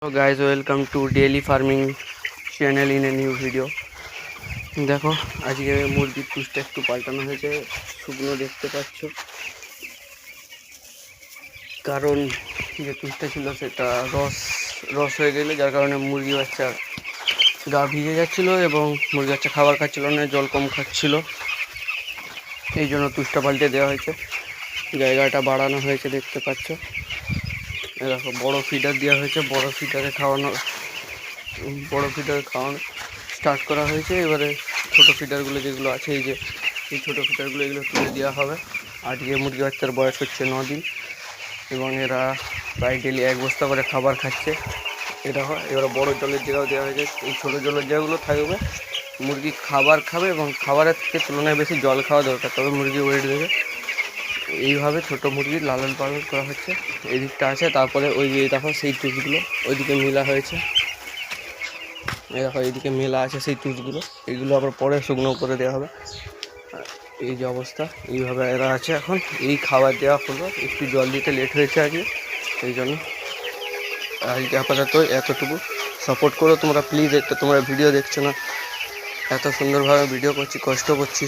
So guys, welcome to daily farming channel in a new video. দেখো আজকে মুরগির টুসটা একটু পাল্টানো হয়েছে, শুকনো দেখতে পাচ্ছ, কারণ যে টুসটা ছিল সেটা রস হয়ে গেলে যার কারণে মুরগি বাচ্চা গা ভিজে যাচ্ছিলো এবং মুরগি বাচ্চা খাবার খাচ্ছিল না, জল কম খাচ্ছিল, এই জন্য টুসটা পাল্টে দেওয়া হয়েছে। জায়গাটা বাড়ানো হয়েছে দেখতে পাচ্ছ। দেখো বড় ফিডার দেওয়া হয়েছে, বড় ফিডারে খাওয়ানো স্টার্ট করা হয়েছে। এবারে ছোটো ফিডারগুলো যেগুলো আছে, এই ছোটো ফিডারগুলো এগুলো তুলে দেওয়া হবে। আজকে মুরগি বাচ্চার বয়স হচ্ছে 9 দিন এবং এরা প্রায় ডেলি 1 বস্তা করে খাবার খাচ্ছে। এটা হয়। এবারে বড়ো জলের জায়গাও দেওয়া হয়েছে, এই ছোটো জলের জায়গাগুলো থাকবে। মুরগি খাবার খাবে এবং খাবারের থেকে তুলনায় বেশি জল খাওয়া দরকার, তবে মুরগি ওয়েট দেবে। এইভাবে ছোটো মুরগির লালন পালন করা হচ্ছে। এই দিকটা আছে, তারপরে ওই যে দেখো সেই টুসগুলো ওইদিকে মেলা হয়েছে। এই দেখো এইদিকে মেলা আছে সেই টুসগুলো, এইগুলো আবার পরে শুকনো করে দেওয়া হবে। এই যে অবস্থা, এইভাবে এরা আছে। এখন এই খাবার দেওয়া হলো, একটু জল দিতে লেট হয়েছে আজকে, সেই জন্য আজকে আপাতত এতটুকু। সাপোর্ট করো তোমরা প্লিজ, তোমরা ভিডিও দেখছো না, এত সুন্দরভাবে ভিডিও করছি, কষ্ট করছি।